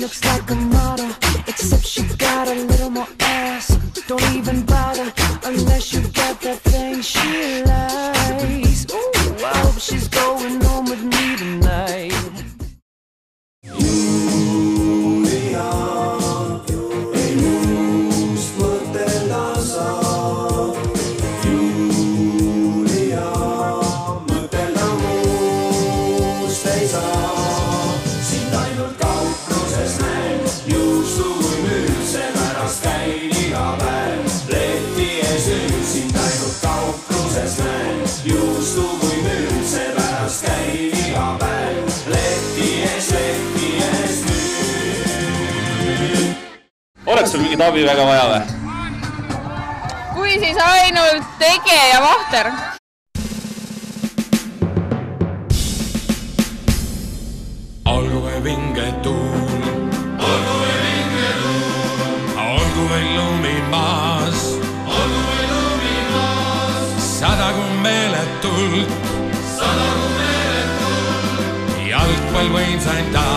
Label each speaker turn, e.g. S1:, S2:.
S1: looks like a model, except she got a little more ass. Don't even bother unless you got that thing she likes. Ooh, I hope she's going home with me tonight.
S2: Oleks sul mingit abi väga vaja või?
S3: Kui siis ainult Tege ja Vahter.
S4: Olgu või vinge tuul, olgu või vinge tuul, olgu või lumi maas, olgu või lumi maas, sadagu meeletult, jalgpall võimsain taas.